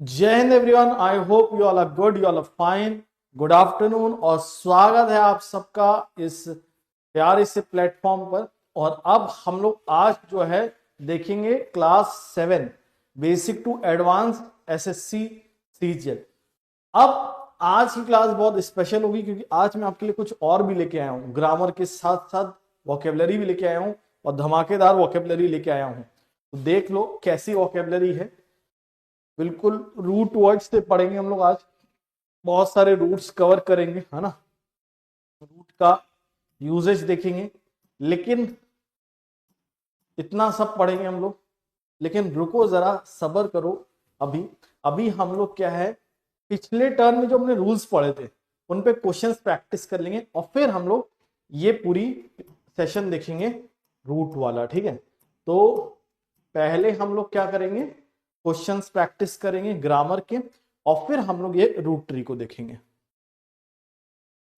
जय हिंद everyone. I hope you all are good, you all are fine. Good afternoon और स्वागत है आप सबका इस प्यारे से प्लेटफॉर्म पर। और अब हम लोग आज जो है देखेंगे class 7 basic to advance SSC CGL. अब आज की क्लास बहुत स्पेशल होगी क्योंकि आज मैं आपके लिए कुछ और भी लेके आया हूँ। ग्रामर के साथ साथ वोकेबलरी भी लेके आया हूँ और धमाकेदार वोकेबलरी लेके आया हूँ। तो देख लो कैसी वोकेबलरी है। बिल्कुल रूट वर्ड्स से पढ़ेंगे हम लोग आज। बहुत सारे रूट्स कवर करेंगे, है ना। रूट का यूजेज देखेंगे, लेकिन इतना सब पढ़ेंगे हम लोग। लेकिन रुको जरा, सब्र करो। अभी अभी हम लोग क्या है, पिछले टर्म में जो हमने रूल्स पढ़े थे उन पे क्वेश्चंस प्रैक्टिस कर लेंगे और फिर हम लोग ये पूरी सेशन देखेंगे रूट वाला। ठीक है, तो पहले हम लोग क्या करेंगे, क्वेश्चंस प्रैक्टिस करेंगे ग्रामर के और फिर हम लोग ये रूट ट्री को देखेंगे।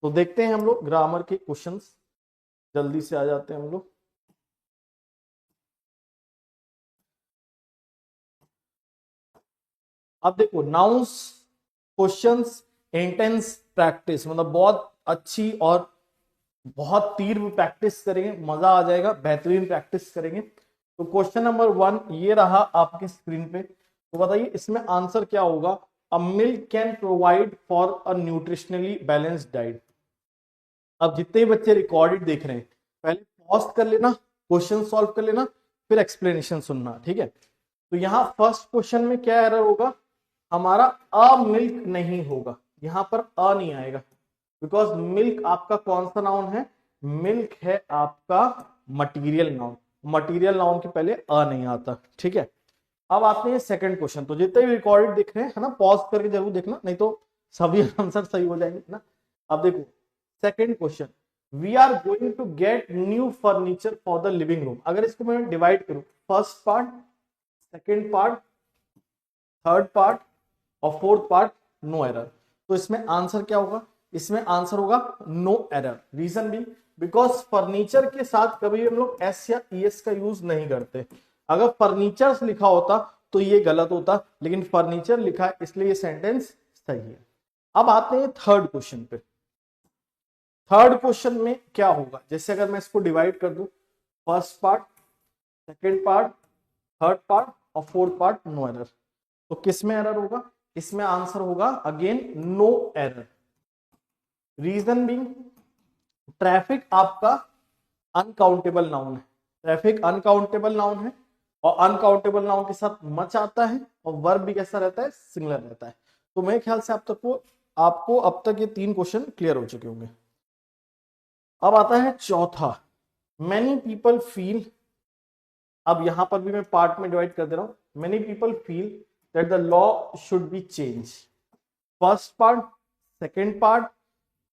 तो देखते हैं हम लोग ग्रामर के क्वेश्चंस, जल्दी से आ जाते हैं हम लोग। अब देखो, नाउंस, क्वेश्चंस, इंटेंस प्रैक्टिस, मतलब बहुत अच्छी और बहुत तीव्र प्रैक्टिस करेंगे, मजा आ जाएगा, बेहतरीन प्रैक्टिस करेंगे। तो क्वेश्चन नंबर 1 ये रहा आपके स्क्रीन पे। तो बताइए इसमें आंसर क्या होगा। A milk can provide for a nutritionally balanced diet. अब जितने भी बच्चे रिकॉर्डेड देख रहे हैं, पहले पॉज कर लेना, क्वेश्चन सॉल्व कर लेना, फिर एक्सप्लेनेशन सुनना। ठीक है, तो यहाँ फर्स्ट क्वेश्चन में क्या एरर होगा, हमारा अ मिल्क नहीं होगा, यहां पर अ नहीं आएगा। बिकॉज मिल्क आपका कौन सा नाउन है, मिल्क है आपका मटीरियल नाउन। मटीरियल नाउन के पहले अ नहीं आता। ठीक है, अब आते हैं सेकंड क्वेश्चन। तो जितने भी रिकॉर्डेड दिख रहे हैं, है ना, पॉज करके जरूर देखना, नहीं तो सभी आंसर सही हो जाएंगे ना। अब देखो second question, we are going to get new furniture for the living room. अगर इसको मैं डिवाइड करूं, first part, second part, third part और फोर्थ पार्ट, नो एरर। तो इसमें आंसर क्या होगा, इसमें आंसर होगा नो एरर। रीजन भी, बिकॉज फर्नीचर के साथ कभी हम लोग एस या ईएस का यूज नहीं करते। अगर फर्नीचर लिखा होता तो ये गलत होता, लेकिन फर्नीचर लिखा है इसलिए ये सेंटेंस सही है। अब आते हैं थर्ड क्वेश्चन पे। थर्ड क्वेश्चन में क्या होगा, जैसे अगर मैं इसको डिवाइड कर दूं, first part, second part, third part और फोर्थ पार्ट, नो एरर। तो किस में एरर होगा, इसमें आंसर होगा again no error. Reason being, traffic आपका अनकाउंटेबल नाउन है। ट्रैफिक अनकाउंटेबल नाउन है और अनकाउंटेबल नाउन के साथ मच आता है और वर्ब भी कैसा रहता है, सिंगुलर रहता है। तो मेरे ख्याल से आपको अब तक ये 3 क्वेश्चन क्लियर हो चुके होंगे। अब आता है चौथा, मैनी पीपल फील। अब यहां पर भी मैं पार्ट में डिवाइड कर दे रहा हूं। Many people feel that the law should be change. First part, second part,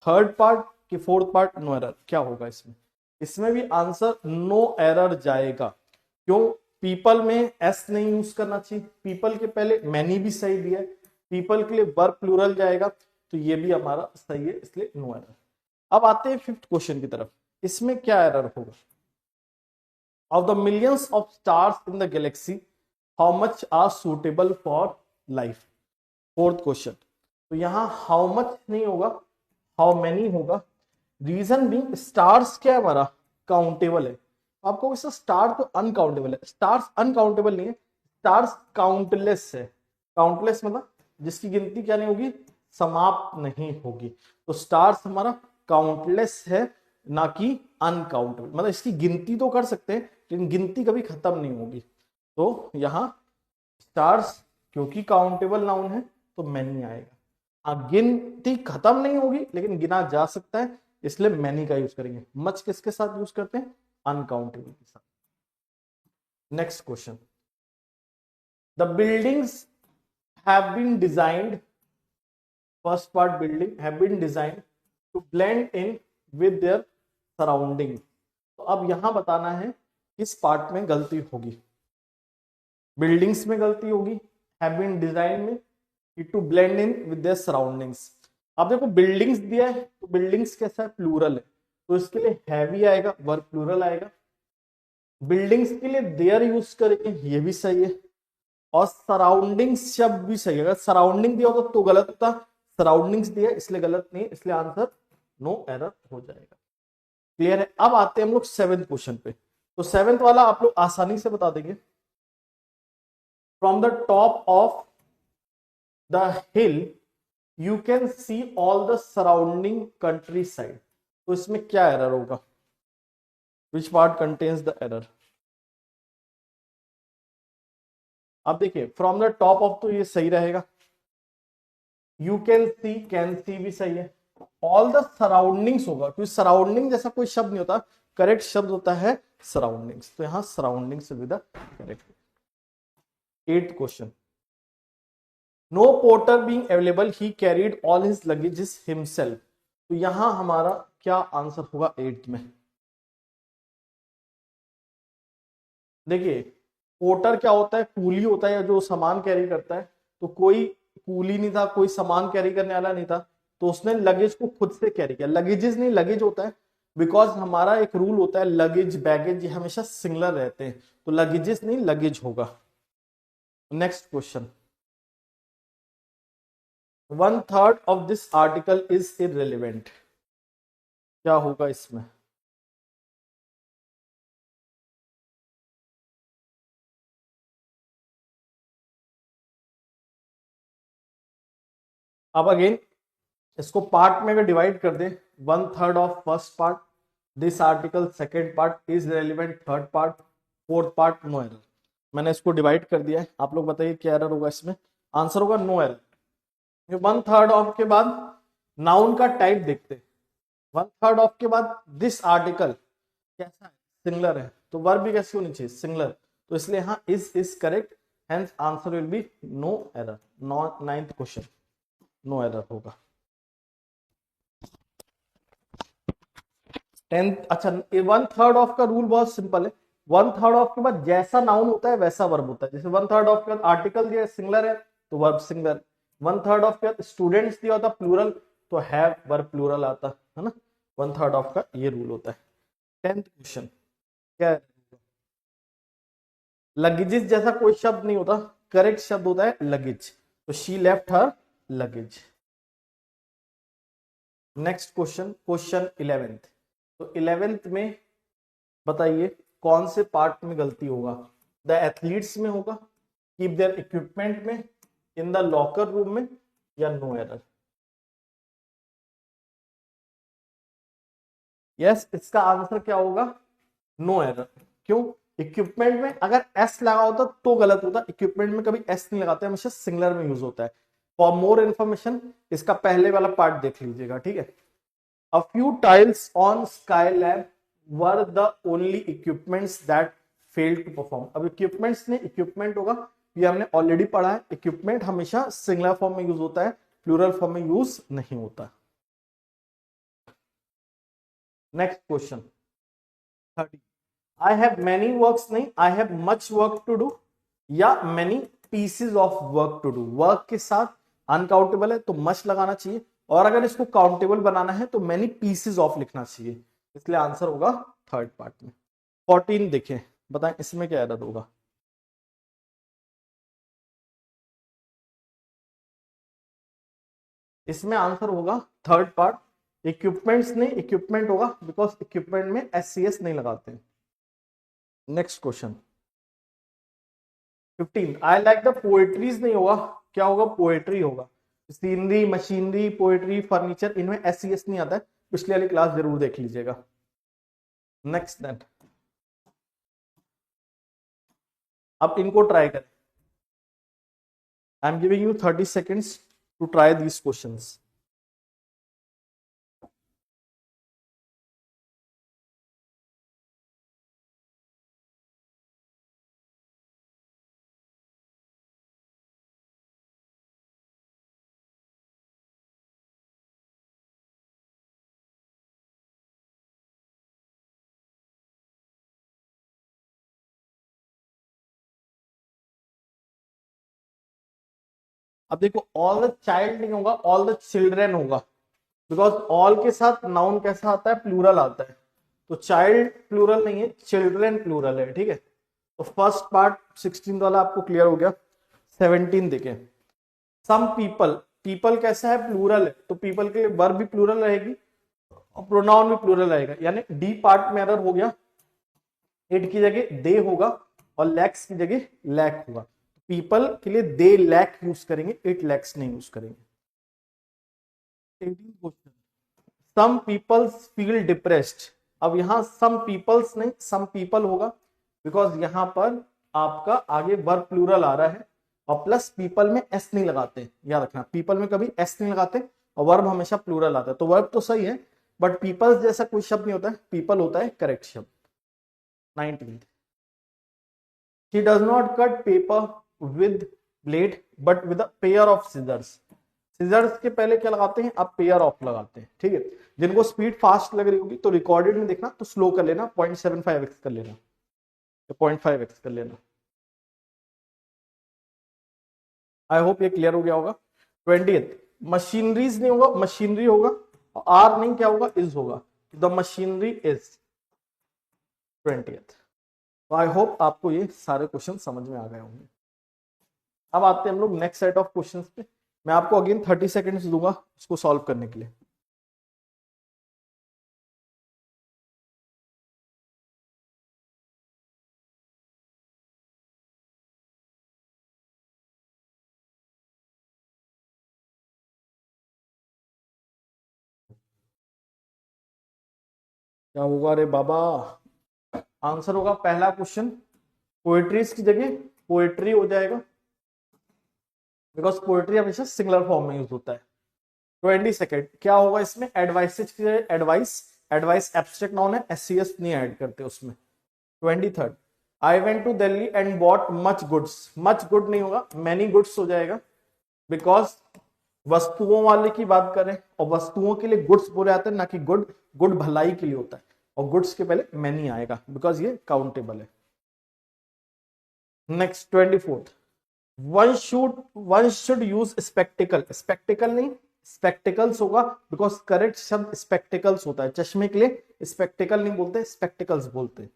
third part की फोर्थ पार्ट, नो एरर। क्या होगा इसमें, इसमें भी आंसर नो एरर जाएगा। क्यों, पीपल में एस नहीं यूज करना चाहिए, पीपल के पहले मैनी भी सही दिया है, पीपल के लिए वर्ब प्लूरल जाएगा, तो ये भी हमारा सही है, इसलिए नो एरर। अब आते हैं फिफ्थ क्वेश्चन की तरफ। इसमें क्या एरर होगा, of the millions of stars in the galaxy, how much are suitable for life? Fourth question. तो यहां हाउ मच नहीं होगा, हाउ मेनी होगा। रीजन भी, स्टार्स क्या है हमारा, काउंटेबल है। आपको इसका स्टार तो अनकाउंटेबल है, स्टार्स अनकाउंटेबल नहीं है, स्टार्स काउंटलेस है। काउंटलेस मतलब जिसकी गिनती क्या नहीं होगी, समाप्त नहीं होगी। तो स्टार्स हमारा काउंटलेस है, ना कि अनकाउंटेबल। मतलब इसकी गिनती तो कर सकते हैं लेकिन गिनती कभी खत्म नहीं होगी। तो यहां स्टार्स क्योंकि काउंटेबल नाउन है तो मैनी आएगा। हाँ, गिनती खत्म नहीं होगी लेकिन गिना जा सकता है, इसलिए मैनी का यूज करेंगे। मच किसके साथ यूज करते हैं, अनकाउंटेबल के साथ। Next question, the buildings have been designed, first part building have been designed to blend in with their surrounding. तो अब यहां बताना है किस पार्ट में गलती होगी। बिल्डिंग्स में गलती होगी, हैव बीन डिजाइन में, to blend in with their surroundings. अब देखो बिल्डिंग्स दिया है तो बिल्डिंग्स कैसा है, प्लूरल है, तो इसके लिए हैवी आएगा, वर्ब प्लूरल आएगा। बिल्डिंग्स के लिए देयर यूज करेंगे, ये भी सही है। और सराउंडिंग्स शब्द भी सही है। अगर सराउंडिंग दिया होता तो गलत होता, सराउंडिंग्स दिया इसलिए गलत नहीं, इसलिए आंसर नो एरर हो जाएगा। क्लियर है। अब आते हैं हम लोग 7th क्वेश्चन पे। तो 7th वाला आप लोग आसानी से बता देंगे। From the top of the hill you can see all the surrounding country side. तो इसमें क्या एरर होगा? विच पार्ट कंटेन्स द एरर? अब देखिए फ्रॉम द टॉप ऑफ तो ये सही रहेगा, यू कैन सी भी सही है, ऑल द सराउंडिंग्स होगा क्योंकि सराउंडिंग जैसा कोई शब्द नहीं होता, करेक्ट शब्द होता है सराउंडिंग्स, तो यहां surroundings with the correct. 8th question, no porter being available he carried all his luggages himself. तो यहां हमारा क्या आंसर होगा 8th में? देखिए पोर्टर क्या होता है? कूली होता है या जो सामान कैरी करता है। तो कोई कूली नहीं था, कोई सामान कैरी करने वाला नहीं था, तो उसने लगेज को खुद से कैरी किया। लगेजेस नहीं लगेज होता है, बिकॉज हमारा एक रूल होता है लगेज बैगेज ये हमेशा सिंगुलर रहते हैं, तो लगेजेस नहीं लगेज होगा। Next question, 1/3 of this article is irrelevant. क्या होगा इसमें? अब अगेन इसको पार्ट में अगर डिवाइड कर दे, 1/3 of first part, this article second part, is relevant third part, fourth part no error. मैंने इसको डिवाइड कर दिया है, आप लोग बताइए क्या एरर होगा इसमें? आंसर होगा नो एरर। 1/3 ऑफ के बाद नाउन का टाइप देखते, 1/3 ऑफ के बाद दिस आर्टिकल कैसा है? सिंगुलर है, तो वर्ब भी कैसी होनी चाहिए? सिंगुलर, तो इसलिए हाँ is correct, hence answer will be no error. 9th question no error होगा। 10th, अच्छा 1/3 ऑफ का रूल बहुत सिंपल है, 1/3 ऑफ के बाद जैसा नाउन होता है वैसा वर्ब होता है। जैसे 1/3 ऑफ के बाद आर्टिकल दिया सिंगुलर है तो वर्ब सिंगुलर, 1/3 ऑफ के बाद स्टूडेंट्स दिया होता प्लूरल तो हैव वर्ब प्लूरल आता है ना। 1/3 ऑफ का ये रूल होता है। 10th क्वेश्चन क्या है? लगेजेस जैसा कोई शब्द नहीं होता, करेक्ट शब्द होता है लगेज, तो she left her luggage. Next question, question 11th। तो 11th में बताइए कौन से पार्ट में गलती होगा? द एथलीट्स में होगा, कीप देयर इक्विपमेंट में, इन द लॉकर रूम में, या नो एरर? यस, इसका आंसर क्या होगा? No error. क्यों? इक्विपमेंट में अगर एस लगा होता तो गलत होता, इक्विपमेंट में कभी एस नहीं लगाते, हमेशा सिंगुलर में यूज होता है। फॉर मोर इंफॉर्मेशन इसका पहले वाला पार्ट देख लीजिएगा, ठीक है। A few tiles on Skylab were the only equipments that failed to perform। अब equipments ने equipment होगा, ये हमने ऑलरेडी पढ़ा है, equipment हमेशा सिंगुलर फॉर्म में यूज होता है, प्लूरल फॉर्म में यूज नहीं होता। Next question 30, I have many works नहीं, I have much work to do, या many pieces of work to do. Work के साथ अनकाउंटेबल है तो मच लगाना चाहिए, और अगर इसको काउंटेबल बनाना है तो मेनी पीसेज ऑफ लिखना चाहिए, इसलिए आंसर होगा थर्ड पार्ट में। 14 देखें, बताएं इसमें क्या एरर होगा? इसमें आंसर होगा थर्ड पार्ट, इक्विपमेंट्स नहीं इक्विपमेंट होगा, बिकॉज इक्विपमेंट में एससीएस नहीं लगाते हैं। Next question 15, I like the poetries नहीं होगा, क्या होगा? पोएट्री होगा। सीनरी, मशीनरी, पोएट्री, फर्नीचर, इनमें एससीएस नहीं आता है, पिछली वाली क्लास जरूर देख लीजिएगा। नेक्स्ट देन, अब इनको ट्राई करें। I am giving you 30 seconds to try these questions. अब देखो ऑल द चाइल्ड नहीं होगा, ऑल द चिल्ड्रेन होगा, बिकॉज ऑल के साथ नाउन कैसा आता है? प्लूरल आता है, तो चाइल्ड प्लूरल नहीं है, चिल्ड्रेन प्लूरल है, ठीक है। तो फर्स्ट पार्ट 16 वाला आपको क्लियर हो गया। 17 देखें, सम पीपल, पीपल कैसा है, प्लूरल है, तो पीपल के लिए वर्ब भी प्लूरल रहेगी और प्रोनाउन भी प्लूरल रहेगा, यानी डी पार्ट में एरर हो गया, इट की जगह दे होगा और लैक्स की जगह लैक होगा। पीपल के लिए दे लैक यूज करेंगे, इट लैक्स नहीं यूज करेंगे। 18 क्वेश्चन, सम पीपल्स फील डिप्रेस्ड, अब यहां सम पीपल्स नहीं सम पीपल होगा, बिकॉज यहां पर आपका आगे वर्ब प्लूरल आ रहा है और प्लस पीपल में एस नहीं लगाते, याद रखना पीपल में कभी एस नहीं लगाते और वर्ब हमेशा प्लूरल आता है, तो वर्ब तो सही है बट पीपल्स जैसा कोई शब्द नहीं होता है, पीपल होता है करेक्ट शब्द। 19th, he does not cut paper with blade but with a pair of scissors, scissors के पहले क्या लगाते हैं, आप पेयर ऑफ लगाते हैं, ठीक है। जिनको स्पीड फास्ट लग रही होगी तो रिकॉर्डेड में देखना तो स्लो कर लेना, 0.75x कर लेना, 0.5x कर लेना। आई होप ये क्लियर हो गया होगा। 20th, मशीनरीज नहीं होगा, मशीनरी होगा, और आर नहीं क्या होगा, इज होगा, द मशीनरी इज। 20th, तो आई होप आपको ये सारे क्वेश्चन समझ में आ गए होंगे। अब आते हैं हम लोग नेक्स्ट सेट ऑफ क्वेश्चंस पे, मैं आपको अगेन 30 सेकेंड्स दूंगा इसको सॉल्व करने के लिए। क्या होगा, अरे बाबा, आंसर होगा पहला क्वेश्चन, पोएट्रीज की जगह पोएट्री हो जाएगा, बिकॉज पोएट्री हमेशा सिंगुलर फॉर्म में यूज होता है। 22nd, क्या होगा इसमें, एडवाइसेज की जगह एडवाइस, एडवाइस एब्स्ट्रैक्ट नाउन है, एससीएस नहीं ऐड करते उसमें। 23rd, I went to Delhi and bought much goods, much good नहीं होगा, मैनी गुड्स हो जाएगा, बिकॉज वस्तुओं वाले की बात करें और वस्तुओं के लिए गुड्स बोले जाते हैं, ना कि गुड, गुड भलाई के लिए होता है और गुड्स के पहले मैनी आएगा बिकॉज ये काउंटेबल है। Next 24th, one should use spectacled, spectacled नहीं स्पेक्टिकल्स होगा, बिकॉज करेक्ट शब्द स्पेक्टिकल्स होता है, चश्मे के लिए स्पेक्टिकल नहीं बोलते, स्पेक्टिकल्स बोलते हैं।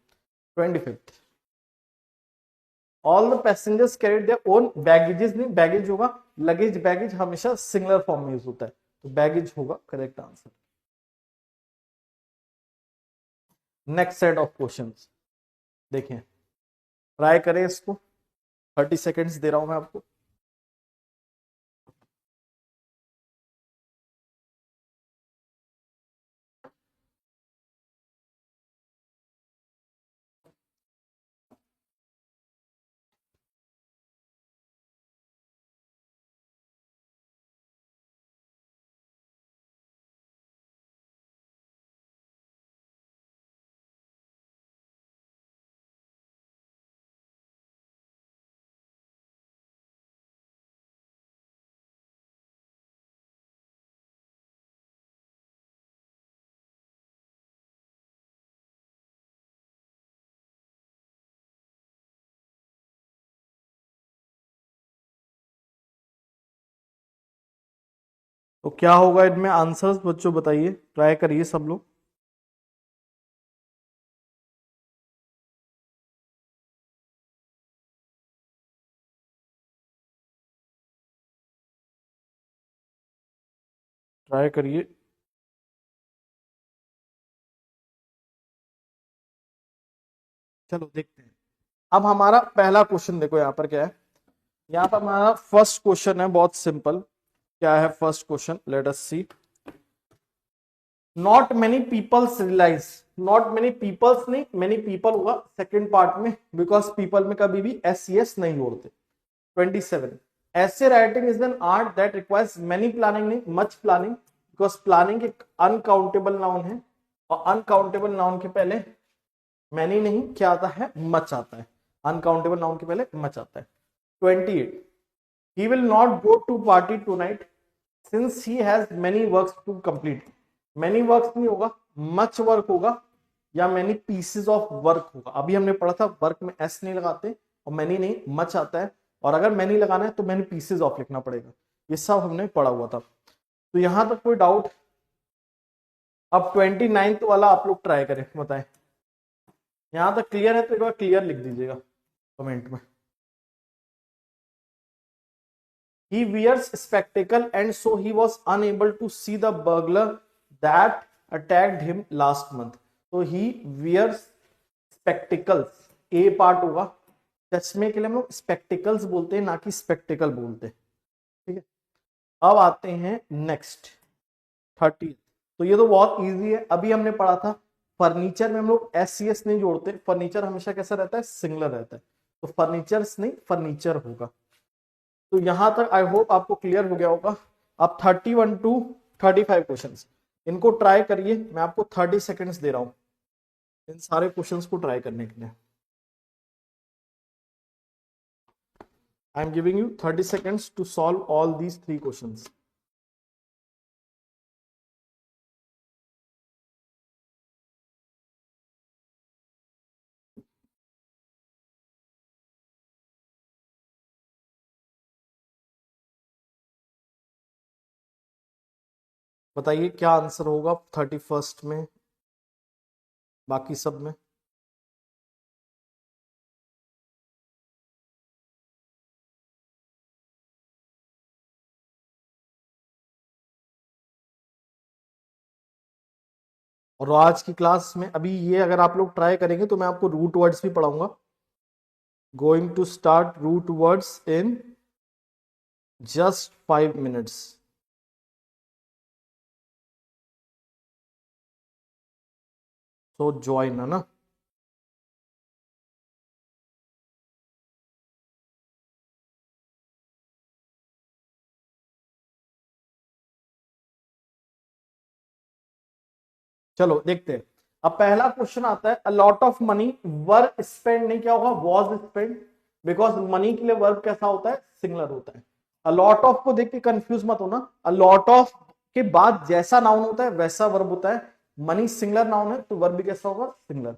25th, all the passengers carried their own baggages नहीं, बैगेज होगा, लगेज बैगेज हमेशा सिंगुलर फॉर्म में यूज होता है, तो बैगेज होगा correct answer. Next set of questions देखें, ट्राई करें इसको, 30 सेकेंड्स दे रहा हूं मैं आपको। तो क्या होगा इनमें आंसर्स, बच्चों बताइए, ट्राई करिए सब लोग। ट्राई करिए। चलो देखते हैं। अब हमारा पहला क्वेश्चन देखो यहाँ पर क्या है, यहाँ पर हमारा फर्स्ट क्वेश्चन है बहुत सिंपल। क्या है first question, let us see. Not many peoples realise, not many peoples नहीं मेनी पीपल होगा सेकंड पार्ट में, बिकॉज पीपल में कभी भी एस सी एस नहीं जोड़ते। 27, ऐसे writing is an art that requires many planning नहीं मच प्लानिंग, बिकॉज प्लानिंग एक अनकाउंटेबल नाउन है और अनकाउंटेबल नाउन के पहले मैनी नहीं क्या आता है, मच आता है, अनकाउंटेबल नाउन के पहले मच आता है। 28, he will not go to party tonight since he has many works to complete, many works नहीं होगा, much work होगा या many pieces of work होगा। अभी हमने पढ़ा था वर्क में s नहीं लगाते और many नहीं much आता है, और अगर many लगाना है तो many pieces of लिखना पड़ेगा, ये सब हमने पढ़ा हुआ था। तो यहां तक कोई डाउट? अब 29th वाला आप लोग ट्राई करें, बताएं यहां तक क्लियर है तो एक बार क्लियर लिख दीजिएगा कमेंट में। He wears spectacle and so he was unable to see the burglar that attacked him last month. So he wears spectacles, A part होगा। चश्मे के लिए हम लोग स्पेक्टिकल्स बोलते हैं, ना कि स्पेक्टिकल बोलते हैं, ठीक है। अब आते हैं नेक्स्ट 30। तो ये तो बहुत इजी है, अभी हमने पढ़ा था फर्नीचर में हम लोग एस सी एस नहीं जोड़ते, फर्नीचर हमेशा कैसा रहता है, सिंगुलर रहता है, तो फर्नीचर्स नहीं फर्नीचर होगा। तो यहां तक आई होप आपको क्लियर हो गया होगा। अब 31 टू 35 क्वेश्चन, इनको ट्राई करिए, मैं आपको 30 सेकेंड्स दे रहा हूं इन सारे क्वेश्चंस को ट्राई करने के लिए। I am giving you 30 seconds to solve all these 3 questions. बताइए क्या आंसर होगा 31st में, बाकी सब में। और आज की क्लास में अभी ये अगर आप लोग ट्राई करेंगे तो मैं आपको रूट वर्ड्स भी पढ़ाऊंगा। Going to start root words in just 5 minutes। So join है ना। चलो देखते हैं। अब पहला क्वेश्चन आता है, a lot of money were spend, नहीं क्या होगा, वॉज स्पेंड, बिकॉज मनी के लिए वर्ब कैसा होता है, सिंगुलर होता है। अ लॉट ऑफ को देख के कंफ्यूज मत होना, अ लॉट ऑफ के बाद जैसा नाउन होता है वैसा वर्ब होता है। मनी सिंगुलर नाउन है तो वर्ब भी कैसा होगा, सिंगुलर।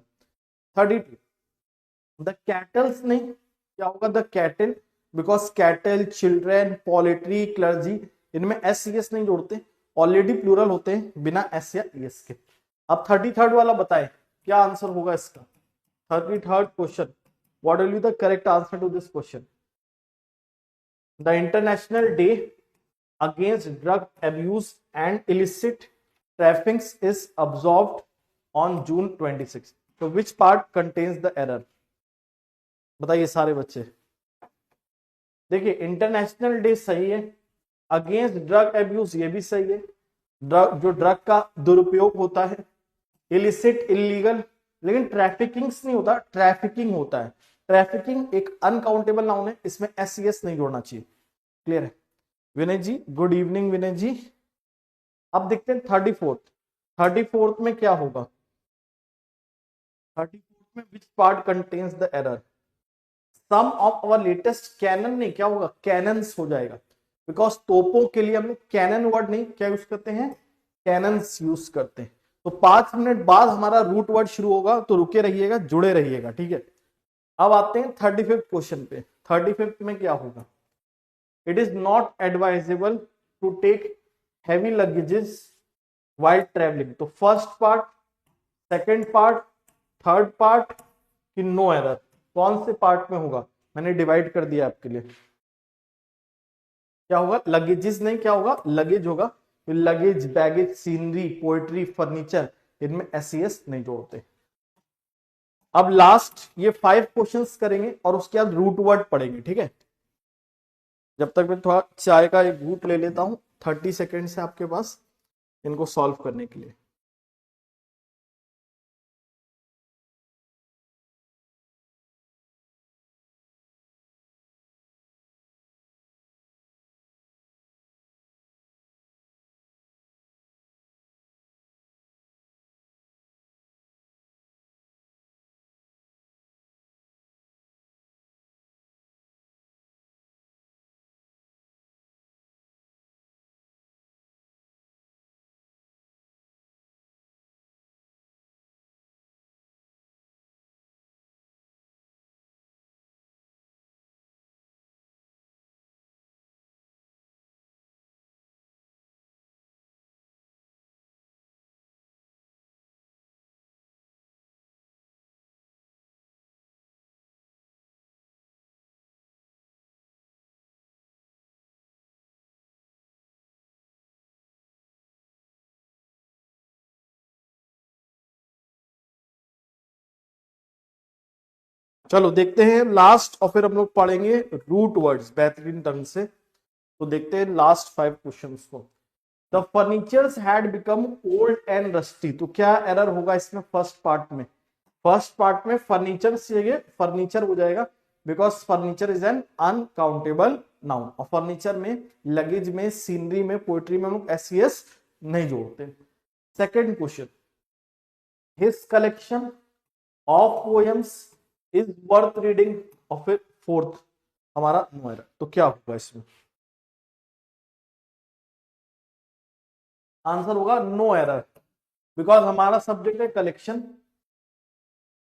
32, द कैटल्स, नहीं क्या होगा, the cattle, because cattle, children, poultry, clergy, इनमें एस सी एस नहीं जोड़ते, ऑलरेडी प्लूरल होते हैं बिना एस या एस के। अब 33rd वाला बताए क्या आंसर होगा इसका। 33rd question, what will be the correct answer to this question. The international day against drug abuse and illicit trafficking is observed on June 26। तो which part contains the error, बताइए सारे बच्चे। देखिए इंटरनेशनल डे सही है, against drug abuse ये भी सही है, ड्रग जो ड्रग का दुरुपयोग होता है, इलिसिट इलीगल, लेकिन ट्रैफिकिंग्स नहीं होता, ट्रैफिकिंग होता है। ट्रैफिकिंग एक अनकाउंटेबल नाउन है, इसमें एस सी एस नहीं जोड़ना चाहिए। क्लियर है विनय जी, गुड इवनिंग विनय जी। अब देखते हैं 34th। 34th में क्या होगा, 34th में which part contains the error. Some of our latest canon, नहीं क्या होगा, कैनन्स हो जाएगा, बिकॉज तोपों के लिए हम लोग कैनन वर्ड नहीं क्या यूज करते हैं, कैनन्स यूज करते हैं। तो 5 मिनट बाद हमारा रूट वर्ड शुरू होगा, तो रुके रहिएगा, जुड़े रहिएगा, ठीक है। अब आते हैं 35th क्वेश्चन पे। 35th में क्या होगा, it is not advisable to take heavy luggages while travelling. तो first part, second part, third part कि नो एरर, कौन से पार्ट में होगा, मैंने डिवाइड कर दिया आपके लिए। क्या होगा, लगेजेस नहीं क्या होगा, लगेज होगा। Luggage, baggage, scenery, poetry, furniture, इनमें एस नहीं जोड़ते। अब लास्ट ये 5 क्वेश्चंस करेंगे और उसके बाद रूट वर्ड पढ़ेंगे, ठीक है। जब तक मैं थोड़ा चाय का एक घूंट ले लेता हूं, 30 सेकेंड है आपके पास इनको सॉल्व करने के लिए। चलो देखते हैं लास्ट, और फिर हम लोग पढ़ेंगे रूट वर्ड्स बेहतरीन ढंग से। तो देखते हैं लास्ट 5 क्वेश्चंस को। The furnitures had become old and rusty, तो क्या एरर होगा इसमें फर्स्ट पार्ट में? फर्स्ट पार्ट में फर्नीचर से जगह फर्नीचर हो जाएगा, because furniture is an uncountable noun, और फर्नीचर में, लगेज में, सीनरी में, पोएट्री में हम लोग एस नहीं जोड़ते। Second question, his collection of poems is worth reading, और फिर फोर्थ हमारा नो एरर। तो क्या होगा इसमें? आंसर होगा नो एरर, बिकॉज हमारा सब्जेक्ट है कलेक्शन।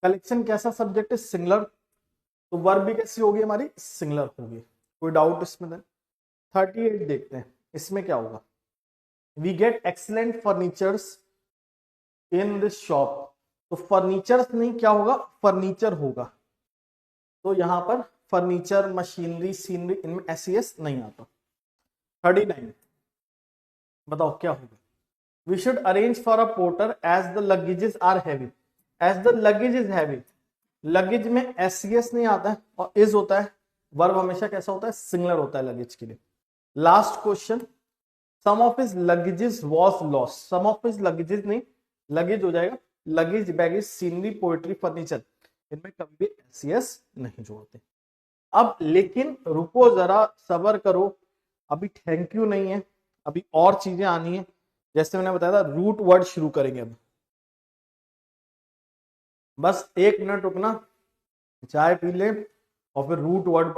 कलेक्शन कैसा सब्जेक्ट है? सिंगुलर, तो वर्ब भी कैसी होगी हमारी? सिंगुलर होगी। कोई डाउट इसमें? 38 देखते हैं, इसमें क्या होगा? We get excellent furnitures in this shop, तो फर्नीचर्स नहीं, क्या होगा? फर्नीचर होगा। तो यहां पर फर्नीचर, मशीनरी, सीनरी, इनमें एस नहीं आता। 39 बताओ क्या होगा? We should arrange for a porter as the luggages are heavy, as the luggage is heavy. Luggage में एस नहीं आता है और इज होता है। वर्ब हमेशा कैसा होता है? सिंगुलर होता है लगेज के लिए। Last question, some of his luggages was lost, some of his luggages नहीं, लगेज हो जाएगा। Luggage, baggage, scenery, poetry, furniture, इनमें कभी भी एस नहीं जोड़ते। अब लेकिन रुको जरा, सबर करो, अभी थैंक यू नहीं है, अभी और चीजें आनी है। जैसे मैंने बताया था, रूट वर्ड शुरू करेंगे अब। बस 1 मिनट रुकना, चाय पी ले और फिर रूट वर्ड